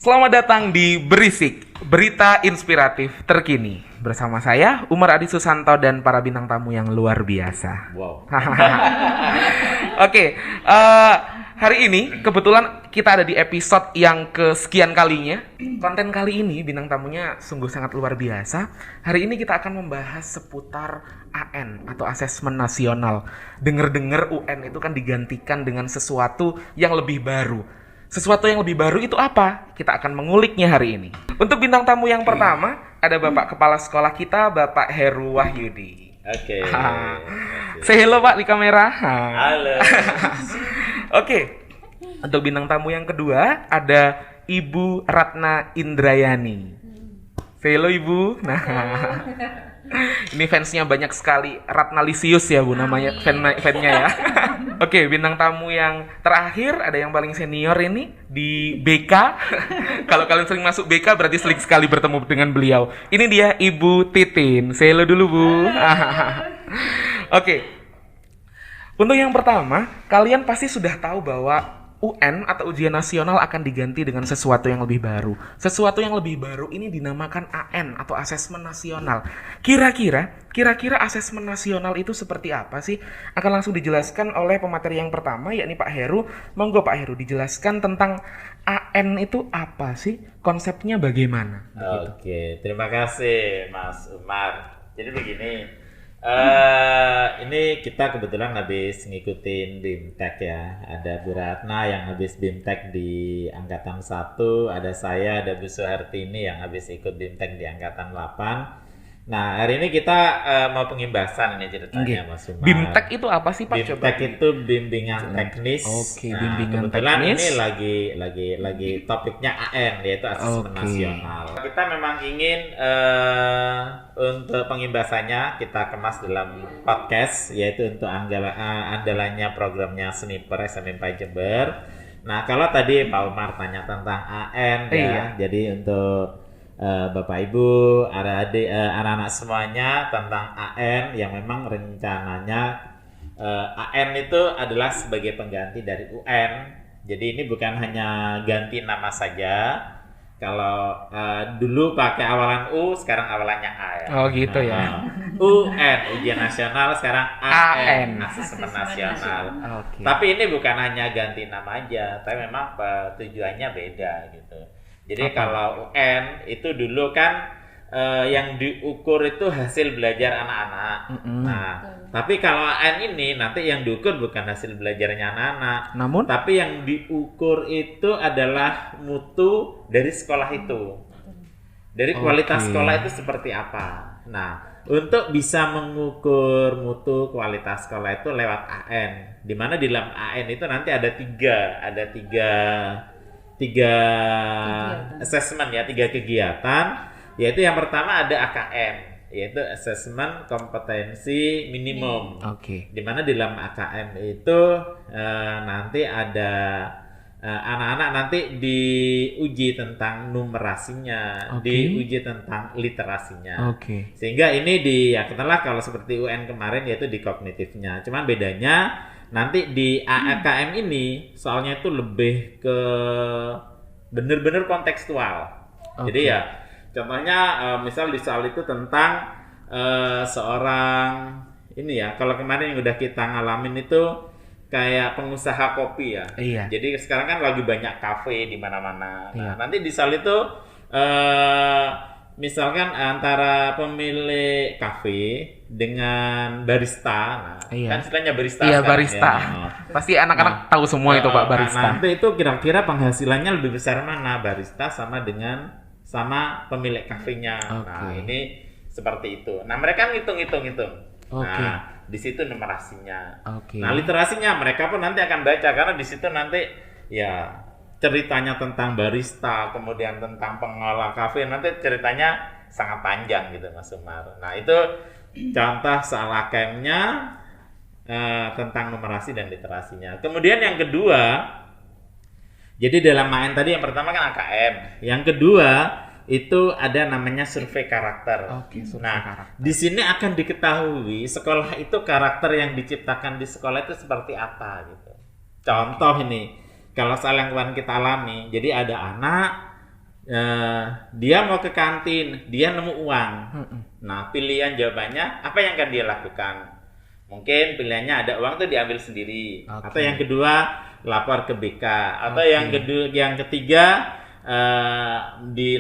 Selamat datang di Berisik, berita inspiratif terkini. Bersama saya, Umar Adi Susanto dan para bintang tamu yang luar biasa. Wow. Oke, hari ini kebetulan kita ada di episode yang kesekian kalinya. Konten kali ini bintang tamunya sungguh sangat luar biasa. Hari ini kita akan membahas seputar AN atau Asesmen Nasional. Dengar-dengar UN itu kan digantikan dengan sesuatu yang lebih baru. Sesuatu yang lebih baru itu apa? Kita akan menguliknya hari ini. Untuk bintang tamu yang pertama, ada Bapak Kepala Sekolah kita, Bapak Heru Wahyudi. Oke. Say hello Pak di kamera. Halo. Oke. Untuk bintang tamu yang kedua, ada Ibu Ratna Indrayani. Say hello Ibu. Nah, ini fansnya banyak sekali. Ratnalisius ya Bu namanya, fannya ya. Oke, bintang tamu yang terakhir, ada yang paling senior ini di BK. Kalau kalian sering masuk BK berarti sering sekali bertemu dengan beliau. Ini dia Ibu Titin. Say hello dulu Bu. Oke. Untuk yang pertama, kalian pasti sudah tahu bahwa UN atau ujian nasional akan diganti dengan sesuatu yang lebih baru. Sesuatu yang lebih baru ini dinamakan AN atau Asesmen Nasional. Kira-kira Asesmen Nasional itu seperti apa sih? Akan langsung dijelaskan oleh pemateri yang pertama, yakni Pak Heru. Monggo Pak Heru dijelaskan tentang AN itu apa sih? Konsepnya bagaimana? Oke, terima kasih Mas Umar. Jadi begini, ini kita kebetulan habis ngikutin BIMTEK ya. Ada Bu Ratna yang habis BIMTEK di Angkatan 1, ada saya, ada Bu Suhartini yang habis ikut BIMTEK di Angkatan 8. Nah, hari ini kita mau pengimbasan ini ceritanya Mas Umar. BIMTEK itu apa sih Pak? BIMTEK itu bimbingan teknis. Oke, Nah, bimbingan kebetulan teknis. ini lagi topiknya AN, yaitu Asesmen Nasional. Kita memang ingin untuk pengimbasannya kita kemas dalam podcast, yaitu untuk andalannya programnya Sniper SMMP Jember. Nah, kalau tadi Pak Umar tanya tentang AN ya, jadi untuk Bapak Ibu, adik-adik, anak-anak semuanya tentang AN yang memang rencananya AN itu adalah sebagai pengganti dari UN. Jadi ini bukan hanya ganti nama saja. Kalau dulu pakai awalan U, sekarang awalannya A ya. Oh gitu ya. UN, Ujian Nasional, sekarang AN, AN. Asesmen Nasional. Oke. Tapi ini bukan hanya ganti nama aja, tapi memang tujuannya beda gitu. Jadi kalau UN itu dulu kan yang diukur itu hasil belajar anak-anak. Nah, tapi kalau AN ini nanti yang diukur bukan hasil belajarnya anak-anak, Namun? tapi yang diukur itu adalah mutu dari sekolah itu. Dari kualitas sekolah itu seperti apa. Nah, untuk bisa mengukur mutu kualitas sekolah itu lewat AN, di mana di dalam AN itu nanti ada tiga assessment ya, 3 kegiatan, yaitu yang pertama ada AKM, yaitu Assessment Kompetensi Minimum. Di mana di dalam AKM itu nanti ada anak-anak nanti diuji tentang numerasinya, diuji tentang literasinya. Sehingga ini katakanlah kalau seperti UN kemarin yaitu di kognitifnya. Cuman bedanya nanti di AKM ini soalnya itu lebih ke bener-bener kontekstual. Jadi ya contohnya misal di soal itu tentang seorang ini ya, kalau kemarin yang udah kita ngalamin itu kayak pengusaha kopi ya. Jadi sekarang kan lagi banyak kafe di mana-mana. Nah, nanti di soal itu misalkan antara pemilik kafe dengan barista, kan istilahnya barista. Iya, barista. Ya. Pasti anak-anak tahu semua itu Pak barista. Nanti itu kira-kira penghasilannya lebih besar mana, barista sama pemilik kafenya. Nah, ini seperti itu. Nah, mereka ngitung. Nah, di situ numerasinya. Nah, literasinya mereka pun nanti akan baca karena di situ nanti ya ceritanya tentang barista, kemudian tentang pengelola kafe, nanti ceritanya sangat panjang gitu Mas Umar. Nah, itu contoh soal AKM-nya tentang numerasi dan literasinya. Kemudian yang kedua, jadi dalam AN tadi yang pertama kan AKM, yang kedua itu ada namanya survei karakter. Karakter. Di sini akan diketahui sekolah itu karakter yang diciptakan di sekolah itu seperti apa gitu. Contoh ini, kalau soal yang kemarin kita alami, jadi ada anak dia mau ke kantin, dia nemu uang. Nah, pilihan jawabannya apa yang akan dia lakukan? Mungkin pilihannya ada uang tuh diambil sendiri, atau yang kedua lapor ke BK, atau yang ketiga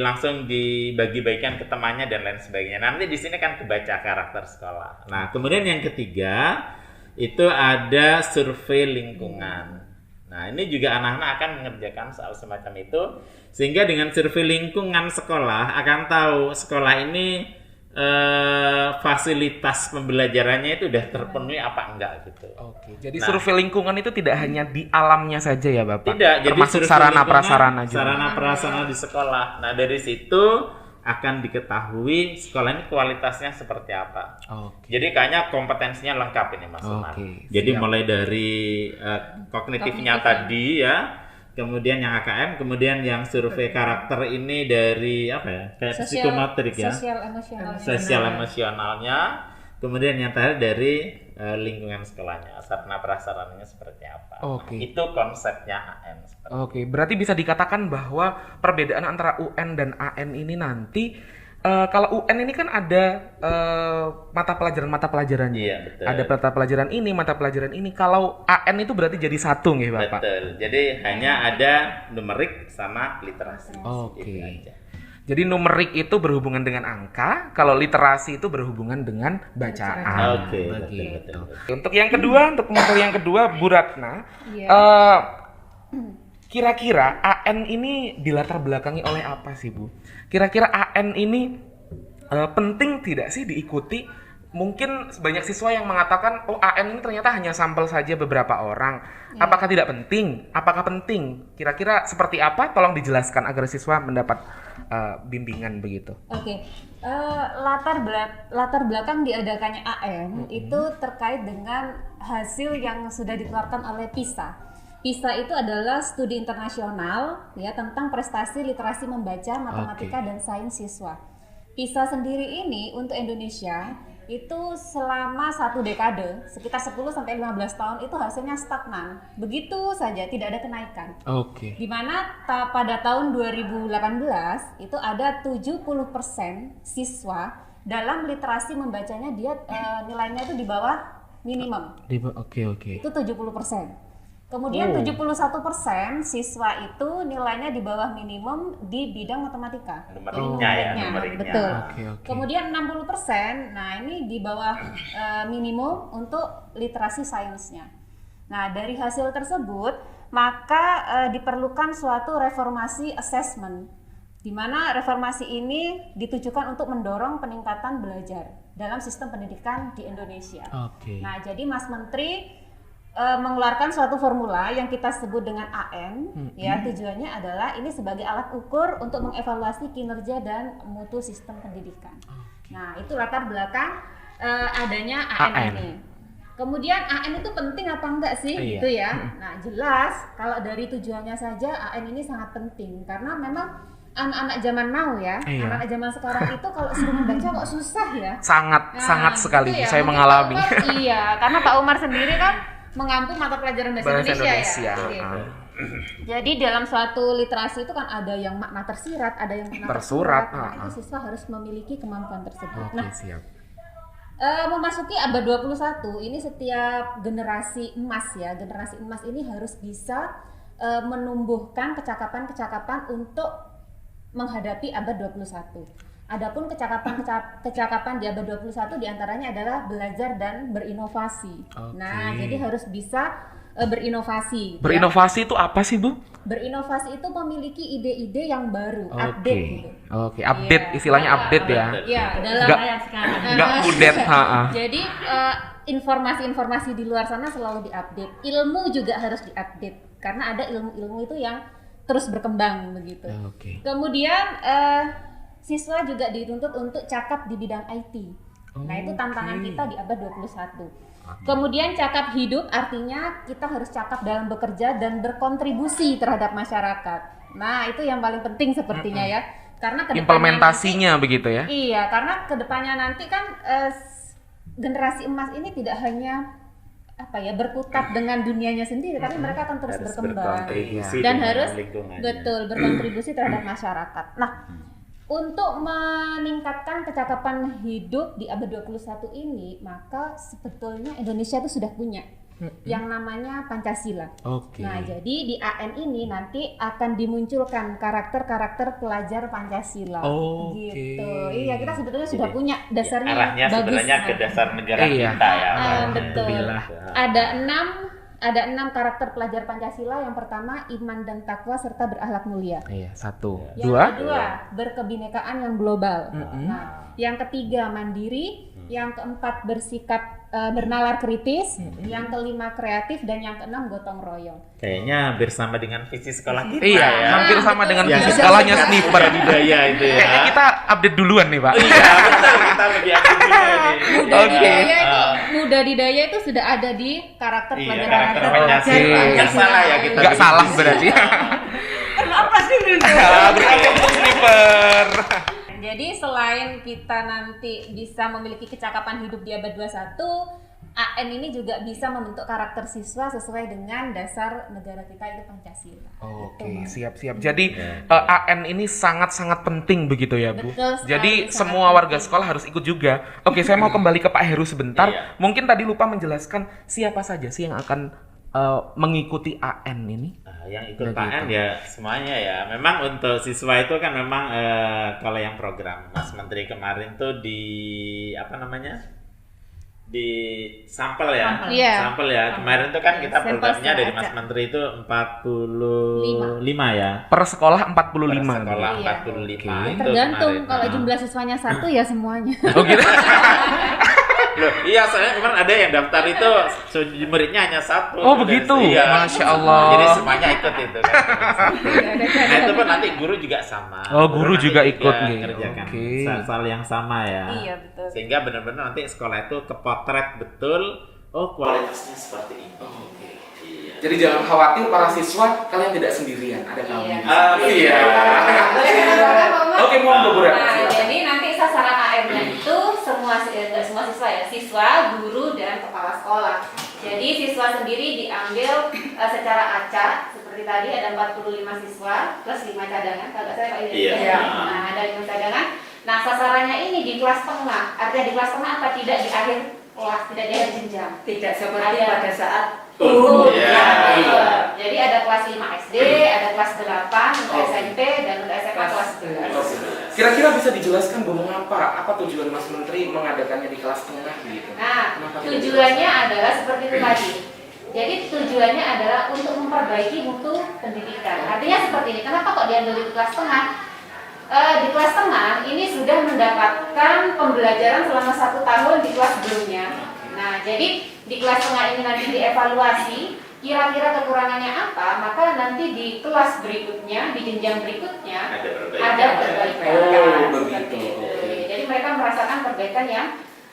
langsung dibagi-bagikan ke temannya dan lain sebagainya. Nanti di sini kan kebaca karakter sekolah. Nah, kemudian yang ketiga itu ada survei lingkungan. Nah, ini juga anak-anak akan mengerjakan soal semacam itu, sehingga dengan survei lingkungan sekolah akan tahu sekolah ini fasilitas pembelajarannya itu udah terpenuhi apa enggak gitu. Oke. Jadi survei lingkungan itu tidak hanya di alamnya saja ya Bapak? Tidak, termasuk sarana prasarana juga. Sarana prasarana di sekolah. Nah, dari situ akan diketahui sekolah ini kualitasnya seperti apa. Jadi kayaknya kompetensinya lengkap ini Mas Umar. Jadi mulai dari kognitifnya tadi ya, kemudian yang AKM, kemudian yang survei karakter ini dari apa ya? Kayak psikometrik ya. Sosial emosionalnya. Kemudian yang terakhir dari lingkungan sekolahnya, sarana prasarananya seperti apa. Itu konsepnya AN. Berarti bisa dikatakan bahwa perbedaan antara UN dan AN ini nanti kalau UN ini kan ada mata pelajarannya. Iya, betul. Ada mata pelajaran ini, mata pelajaran ini. Kalau AN itu berarti jadi satu nggih, Bapak? Betul. Jadi hanya ada numerik sama literasi. Itu aja. Jadi numerik itu berhubungan dengan angka, kalau literasi itu berhubungan dengan bacaan. Betul. Untuk yang kedua, untuk materi yang kedua, Bu Ratna, kira-kira AN ini dilatar belakangi oleh apa sih, Bu? Kira-kira AN ini penting tidak sih diikuti? Mungkin banyak siswa yang mengatakan, AN ini ternyata hanya sampel saja beberapa orang. Apakah tidak penting? Apakah penting? Kira-kira seperti apa? Tolong dijelaskan agar siswa mendapat bimbingan begitu. Latar belakang diadakannya AN itu terkait dengan hasil yang sudah dikeluarkan oleh PISA. PISA itu adalah studi internasional ya tentang prestasi literasi membaca, matematika dan sains siswa. PISA sendiri ini untuk Indonesia itu selama 1 dekade, sekitar 10-15 tahun itu hasilnya stagnan. Begitu saja, tidak ada kenaikan. Di mana pada tahun 2018 itu ada 70% siswa dalam literasi membacanya dia nilainya itu di bawah minimum. Itu 70%. Kemudian 71% siswa itu nilainya di bawah minimum di bidang matematika. Numeriknya. Betul. Kemudian 60%, nah ini di bawah minimum untuk literasi sainsnya. Nah, dari hasil tersebut, maka diperlukan suatu reformasi assessment, di mana reformasi ini ditujukan untuk mendorong peningkatan belajar dalam sistem pendidikan di Indonesia. Nah, jadi Mas Menteri mengeluarkan suatu formula yang kita sebut dengan AN, ya tujuannya adalah ini sebagai alat ukur untuk mengevaluasi kinerja dan mutu sistem pendidikan. Nah, itu latar belakang adanya AN ini. Kemudian AN itu penting apa enggak sih, gitu ya? Nah, jelas kalau dari tujuannya saja AN ini sangat penting karena memang anak-anak zaman now ya, anak-anak zaman sekarang itu kalau suruh membaca kok susah ya. Sangat sekali, gitu ya. Saya mengalami. Karena Pak Umar sendiri kan mengampu mata pelajaran bahasa Indonesia. Ya. Jadi dalam suatu literasi itu kan ada yang makna tersirat, ada yang makna tersurat. Nah, itu siswa harus memiliki kemampuan tersebut. Memasuki abad 21 ini setiap generasi emas ya, generasi emas ini harus bisa menumbuhkan kecakapan-kecakapan untuk menghadapi abad 21. Adapun kecakapan di abad 21 diantaranya adalah belajar dan berinovasi. Nah, jadi harus bisa berinovasi. Berinovasi itu apa sih, Bu? Berinovasi itu memiliki ide-ide yang baru, update gitu. Update, istilahnya update ya. Iya, dalam sekarang. Enggak update, Jadi informasi-informasi di luar sana selalu diupdate. Ilmu juga harus diupdate karena ada ilmu-ilmu itu yang terus berkembang begitu. Kemudian siswa juga dituntut untuk cakap di bidang IT. Nah, itu tantangan kita di abad 21. Kemudian cakap hidup artinya kita harus cakap dalam bekerja dan berkontribusi terhadap masyarakat. Nah, itu yang paling penting sepertinya ya. Karena implementasinya nanti, begitu ya. Iya, karena kedepannya nanti kan generasi emas ini tidak hanya apa ya, berkutat dengan dunianya sendiri, tapi mereka akan terus berkembang berkontribusi dan dengan harus lingkungannya. berkontribusi terhadap masyarakat. Nah, untuk meningkatkan kecakapan hidup di abad 21 ini, maka sebetulnya Indonesia itu sudah punya yang namanya Pancasila. Nah, jadi di AN ini nanti akan dimunculkan karakter-karakter pelajar Pancasila. Gitu. Iya, kita sebetulnya sudah punya dasarnya arahnya bagus. sebenarnya ke dasar negara kita ya. Betul. Ada 6 karakter pelajar Pancasila. Yang pertama, iman dan takwa serta berakhlak mulia. Iya, 1. Yang kedua, berkebinekaan yang global. Nah, yang ketiga, mandiri. Yang keempat, bersikap bernalar kritis. Yang kelima, kreatif. Dan yang keenam, gotong royong. Kayaknya hampir sama dengan visi sekolah kita Iya, ya. hampir sama dengan Ya, visi sekolahnya Sniper. budaya itu ya. Kayaknya kita update duluan nih, Pak. Iya, betul, kita lebih aktif juga ini. Muda Didaya itu sudah ada di karakter Iya, pelajar karakter Pancasila. Pancasila. Nggak salah ya kita. Nggak salah berarti. Kenapa sih Sniper. Jadi selain kita nanti bisa memiliki kecakapan hidup di abad 21, AN ini juga bisa membentuk karakter siswa sesuai dengan dasar negara kita itu Pancasila. Oke, siap-siap. Jadi AN ini sangat-sangat penting begitu ya, Bu? Betul sekali, Jadi sangat semua warga sekolah harus ikut juga. Oke, saya mau kembali ke Pak Heru sebentar. Iya. Mungkin tadi lupa menjelaskan siapa saja sih yang akan mengikuti AN ini? Yang ikut PAN ya semuanya ya. Memang untuk siswa itu kan memang kalau yang program Mas Menteri kemarin tuh di apa namanya? Di sampel ya. Sampel ya. Kemarin tuh kan kita Sampel programnya dari Mas seaca. Menteri itu 45 ya. Per sekolah 45. Per sekolah Iya. 45. Itu Tergantung kemarin. kalau jumlah siswanya 1 ya semuanya. Oh gitu. Loh, iya soalnya kemarin ada yang daftar itu muridnya hanya 1. Oh begitu. Iya. Masya Allah. Jadi semuanya ikut itu kan. Nah itu pun nanti guru juga sama. Oh, guru nanti juga ikut nih. ngerjakan Oke. hal yang sama ya. Iya, betul. Sehingga benar-benar nanti sekolah itu kepotret betul. Oh kualitasnya seperti ini. Iya. Jadi jangan khawatir para siswa, kalian tidak sendirian, ada kami. Iya. Oke, monggo Bu. Nah, jadi nanti sasaran AM-nya itu nggak semua siswa ya, siswa, guru, dan kepala sekolah. Jadi siswa sendiri diambil secara acak, seperti tadi ada 45 siswa plus 5 cadangan, kalau nggak salah Pak Ida. Iya. Nah, ada 5 cadangan. Nah, sasarannya ini di kelas tengah. Artinya di kelas tengah apa? Tidak di akhir kelas, tidak di akhir jenjang. Tidak seperti Ada. pada saat Iya. Jadi ada kelas 5 SD, ada kelas 8 untuk SMP, dan untuk SMA kelas 11. Kira-kira bisa dijelaskan Bu, mengapa? Apa tujuan Mas Menteri mengadakannya di kelas tengah gitu? Nah, tujuannya adalah seperti itu tadi. Jadi tujuannya adalah untuk memperbaiki mutu pendidikan. Artinya seperti ini. Kenapa kok diambil di kelas tengah? Di kelas tengah ini sudah mendapatkan pembelajaran selama 1 tahun di kelas sebelumnya. Nah, jadi di kelas tengah ini nanti dievaluasi kira-kira kekurangannya apa, maka nanti di kelas berikutnya, di jenjang berikutnya ada perbaikan. Oh, Seperti begitu. itu. Oke. Jadi mereka merasakan perbaikan yang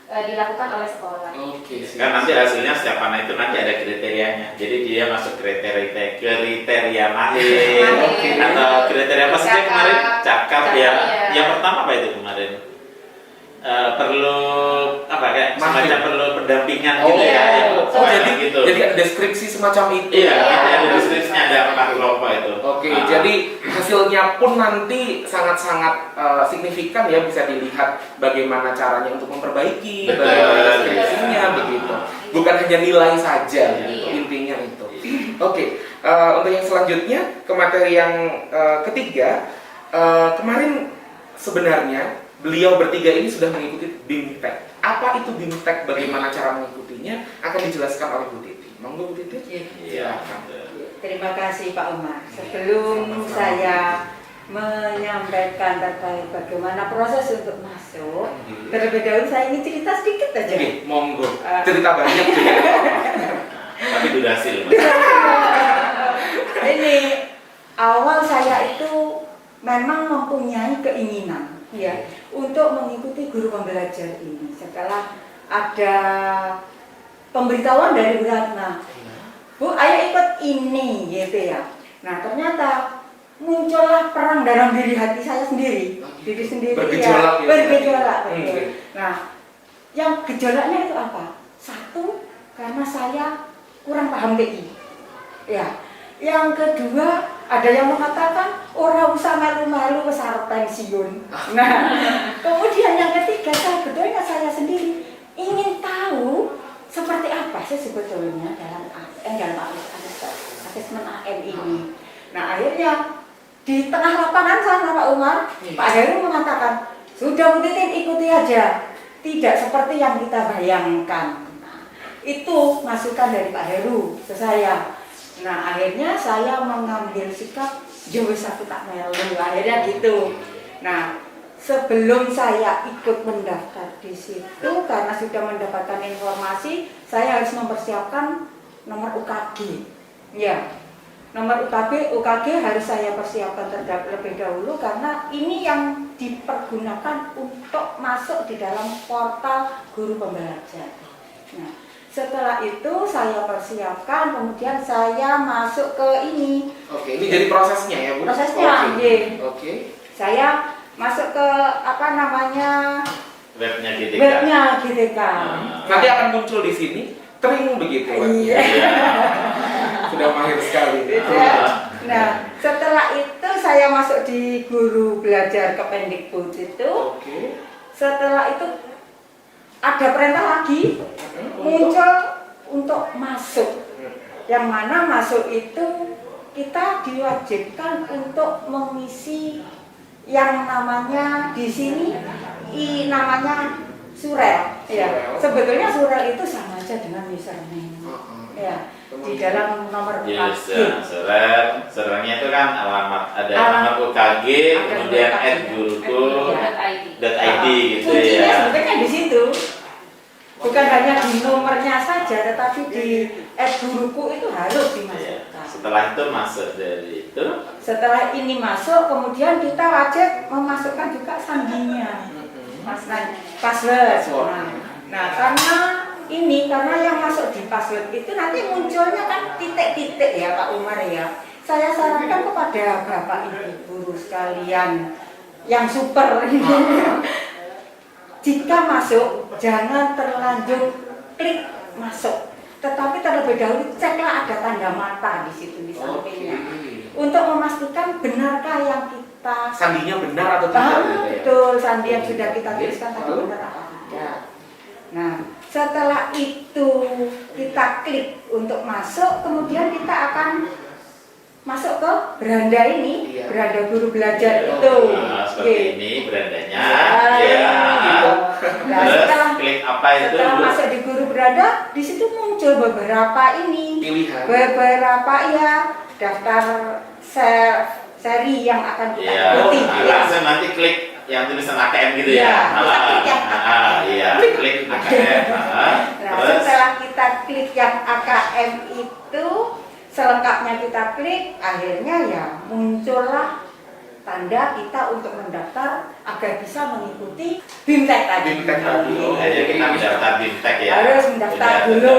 dilakukan oleh sekolah. Oke, Kan nanti hasilnya setiap anak itu nanti ada kriterianya. Jadi dia masuk kriteria mahir atau kriteria apa sih kemarin? Cakap ya. Iya. Yang pertama apa itu kemarin? Perlu apa kayak semacam perlu pendampingan gitu ya. Gitu. Jadi ada deskripsi semacam itu. Iya, nanti ada deskripsinya ada 4 kelompok itu. Oke, jadi hasilnya pun nanti sangat-sangat signifikan ya, bisa dilihat bagaimana caranya untuk memperbaiki, Betul. bagaimana deskripsinya begitu. Bukan hanya nilai saja, Iya. intinya itu. Oke, untuk yang selanjutnya ke materi yang ketiga, kemarin sebenarnya beliau bertiga ini sudah mengikuti BIMTEK. Apa itu BIMTEK? Bagaimana cara mengikutinya? Akan dijelaskan oleh Bu Titi. Monggo Bu Titi. Iya. Terima kasih Pak Umar. Sebelum saya menyampaikan terkait bagaimana proses untuk masuk, terlebih dahulu saya ingin cerita sedikit aja. Oke, monggo. Cerita banyak juga. Tapi durasi loh. Ini awal saya itu memang mempunyai keinginan ya untuk mengikuti guru pembelajar ini. Setelah ada pemberitahuan dari Bu Ratna, Bu, ayo ikut ini gitu ya. Nah, ternyata muncullah perang dalam diri hati saya sendiri. Diri sendiri Bergejolak ya. bergejolak betul. Oke. Nah, yang gejolaknya itu apa? Satu, karena saya kurang paham TI. Ya. Yang kedua, ada yang mengatakan orang usah malu-malu wis arep pensiun. Nah, kemudian yang ketiga, sebetulnya saya sendiri ingin tahu seperti apa sih sebetulnya dalam asesmen AM ini. Nah, akhirnya di tengah lapangan sana Pak Umar, Pak Heru mengatakan, sudah Bu Titin ikuti aja, tidak seperti yang kita bayangkan. Nah, itu masukan dari Pak Heru ke saya. Nah, akhirnya saya mengambil sikap wis aku tak melu, akhirnya gitu. Nah, sebelum saya ikut mendaftar di situ karena sudah mendapatkan informasi, saya harus mempersiapkan nomor UKG. Ya. Nomor UKG harus saya persiapkan terlebih dahulu karena ini yang dipergunakan untuk masuk di dalam portal guru pembelajar. Nah, setelah itu saya persiapkan, kemudian saya masuk ke ini. Oke, ini jadi prosesnya ya Bu? Prosesnya, Oke. Saya masuk ke apa namanya? Webnya GTK. Webnya GTK. Nanti akan muncul di sini, kering begitu. Iya. Sudah mahir sekali. Ya. Nah, setelah itu saya masuk di guru belajar Kemendikbud itu. Oke. Setelah itu ada perintah lagi muncul untuk masuk. Yang mana masuk itu kita diwajibkan untuk mengisi yang namanya di sini namanya surel. Ya, sebetulnya surel itu sama aja dengan username. Ya, di dalam nomor Yes, UKG. servernya itu kan ada nomor UKG, kemudian @guruku.id gitu Kuncinya ya. sebetulnya di situ. Bukan hanya di nomornya saja, tetapi di @guruku itu harus dimasukkan. Setelah itu masuk dari itu. Setelah ini masuk, kemudian kita wajib memasukkan juga sandinya, password. Nah, karena yang masuk di password itu nanti munculnya kan titik-titik ya Pak Umar ya. Saya sarankan kepada Bapak Ibu guru sekalian yang super jika masuk jangan terlanjur klik masuk, tetapi terlebih dahulu ceklah ada tanda mata di situ di sampingnya untuk memastikan benarkah yang kita sandinya benar atau tidak. betul, sandi yang sudah kita tuliskan tadi benar apa tidak. Nah, setelah itu kita klik untuk masuk, kemudian kita akan masuk ke beranda ini, beranda guru belajar itu. Seperti ini berandanya. Nah, Terus klik apa itu? Setelah masuk di guru beranda, di situ muncul beberapa pilihan. beberapa ya daftar seri yang akan kita ikuti. Langsung nanti klik yang tulisan AKM gitu ya. Klik AKM. Nah, setelah kita klik yang AKM itu, selengkapnya kita klik, akhirnya ya muncullah tanda kita untuk mendaftar agar bisa mengikuti BIMTEK tadi. Jadi kita mendaftar BIMTEK ya. Harus mendaftar dulu.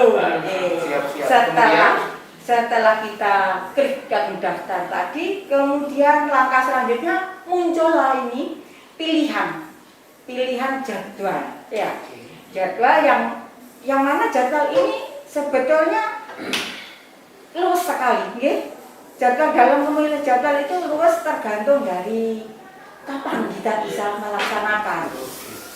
Siap. Setelah kita klik dan mendaftar tadi, kemudian langkah selanjutnya muncullah ini pilihan jadwal. Ya, jadwal yang mana jadwal ini sebetulnya luas sekali, nggih. Jadwal dalam memilih jadwal itu luas tergantung dari kapan kita bisa melaksanakan.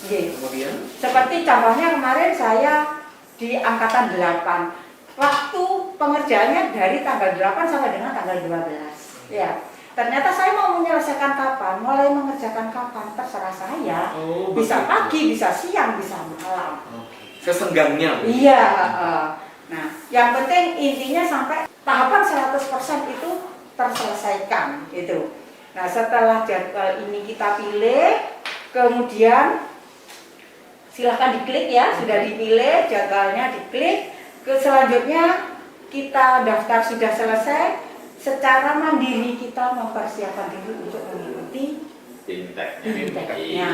Nggih. Kemudian Seperti contohnya kemarin saya di angkatan 8. Waktu pengerjaannya dari tanggal 8 sampai dengan tanggal 12. Ya. Ternyata saya mau menyelesaikan kapan, mulai mengerjakan kapan, terserah saya. Bisa pagi, bisa siang, bisa malam. Sesenggangnya. Iya. Nah, yang penting intinya sampai tahapan 100% itu terselesaikan gitu. Nah, setelah jadwal ini kita pilih, kemudian silahkan diklik ya, sudah dipilih jadwalnya, diklik. Selanjutnya kita daftar sudah selesai, secara mandiri kita mempersiapkan diri untuk mengikuti BIMTEK-nya.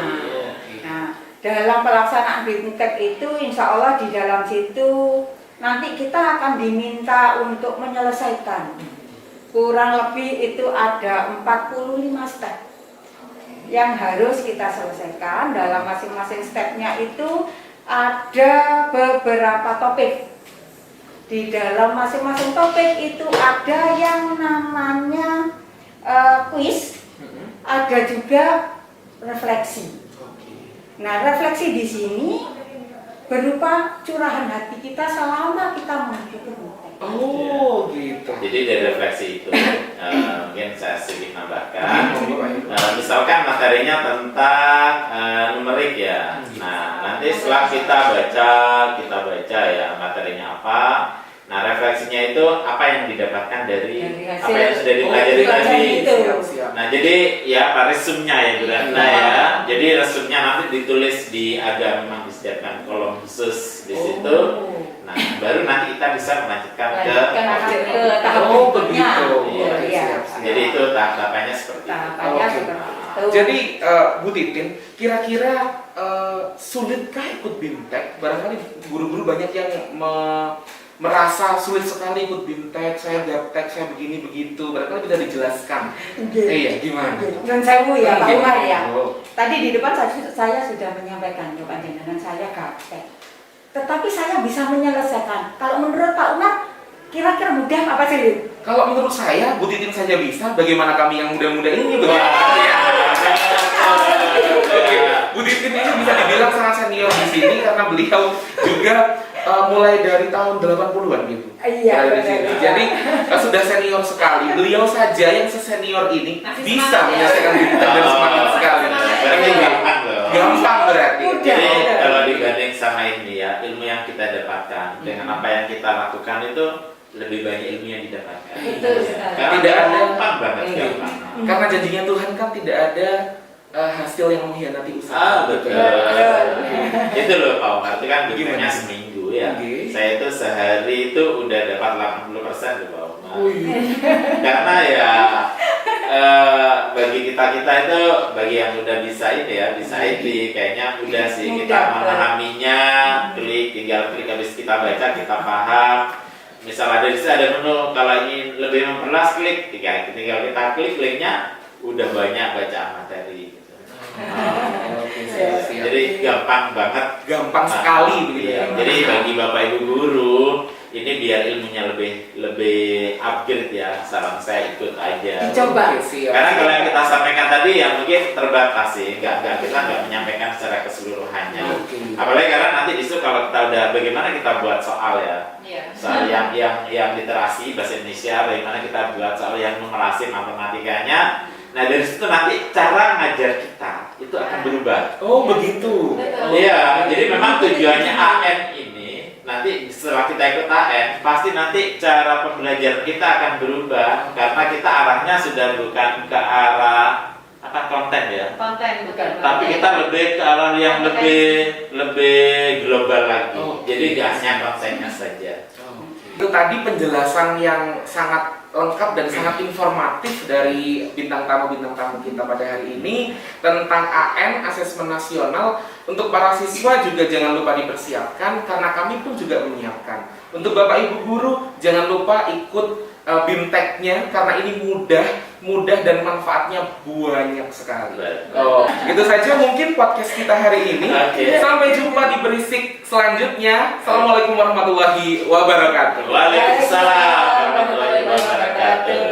Nah, dalam pelaksanaan BIMTEK itu insya Allah di dalam situ nanti kita akan diminta untuk menyelesaikan kurang lebih itu ada 45 step yang harus kita selesaikan. Dalam masing-masing stepnya itu ada beberapa topik di dalam masing-masing topik itu ada yang namanya kuis, ada juga refleksi. Nah, refleksi di sini berupa curahan hati kita selama kita mengikuti BIMTEK. Oh, gitu. Jadi dari refleksi itu mungkin saya sedikit nambahkan. Misalkan materinya tentang numerik ya. Nah, nanti setelah kita baca ya materinya apa. Nah, refleksinya itu apa yang didapatkan dari apa yang sudah dipelajari tadi. Nah, jadi ya resumnya ya Bu Ratna ya. Jadi resumnya nanti ditulis ada memang disediakan kolom khusus di situ. Nah, baru nanti kita bisa melanjutkan ke tahap berikutnya. Iya. Jadi itu tahap-tahapannya seperti itu. Jadi Bu Titin, kira-kira sulitkah ikut BIMTEK? Barangkali guru-guru banyak yang merasa sulit sekali ikut BIMTEK, saya gaptek, saya begini begitu. Barangkali bisa dijelaskan. Iya, gimana? Dan saya ya, Pak Umar ya. Tadi di depan saya sudah menyampaikan ke panjenengan saya gaptek. Tetapi saya bisa menyelesaikan. Kalau menurut Pak Umar, kira-kira mudah apa sih? Kalau menurut saya, Bu Titin saja bisa. Bagaimana kami yang muda-muda ini? Bu Titin ini bisa dibilang sangat senior di sini karena beliau juga mulai dari tahun 80-an gitu. Iya, di sini. Jadi sudah senior sekali. Beliau saja yang sesenior ini bisa menyelesaikan BIMTEK dan semangat sekali. Berarti gampang loh. Gampang berarti. Jadi kalau dibanding sama ini ya, ilmu yang kita dapatkan dengan apa yang kita lakukan itu lebih banyak ilmu yang didapatkan. Betul sekali. Karena Tidak ada gampang banget gampang. Karena janjinya Tuhan kan tidak ada hasil yang mengkhianati usaha. Betul. Itu loh Pak Umar, itu kan bikinnya seminggu ya. Saya itu sehari itu udah dapat 80% loh Pak Umar. Karena ya bagi kita itu, bagi yang udah bisa ini ya, bisa ini kayaknya udah sih kita memahaminya, tinggal klik habis kita baca kita paham. Misal ada di sini ada menu, kalau ingin lebih memperluas klik, tinggal kita klik linknya, udah banyak bacaan materi. Gitu. Jadi gampang banget, gampang sekali begitu. Iya. Jadi bagi Bapak Ibu guru, ini biar ilmunya lebih upgrade ya, saran saya ikut aja. Dicoba. Karena kalau yang kita sampaikan tadi ya mungkin terbatas sih, kita nggak menyampaikan secara keseluruhannya. Apalagi karena nanti disitu kalau kita udah bagaimana kita buat soal ya, soal yang literasi bahasa Indonesia, bagaimana kita buat soal yang numerasi matematikanya. Nah dari situ nanti cara ngajar kita itu akan berubah. Oh begitu. Iya, jadi memang tujuannya AN ini nanti setelah kita ikut AN pasti nanti cara pembelajaran kita akan berubah karena kita arahnya sudah bukan ke arah konten ya. Konten bukan. Tapi kita lebih ke arah yang lebih global lagi. Jadi nggak hanya kontennya saja. Itu tadi penjelasan yang sangat lengkap dan sangat informatif dari bintang tamu kita pada hari ini tentang AN, Asesmen Nasional. Untuk para siswa juga jangan lupa dipersiapkan karena kami pun juga menyiapkan. Untuk Bapak Ibu guru jangan lupa ikut BIMTEK-nya karena ini mudah dan manfaatnya banyak sekali. Itu saja mungkin podcast kita hari ini. Sampai jumpa di berisik selanjutnya. Assalamualaikum warahmatullahi wabarakatuh. Waalaikumsalam warahmatullahi wabarakatuh.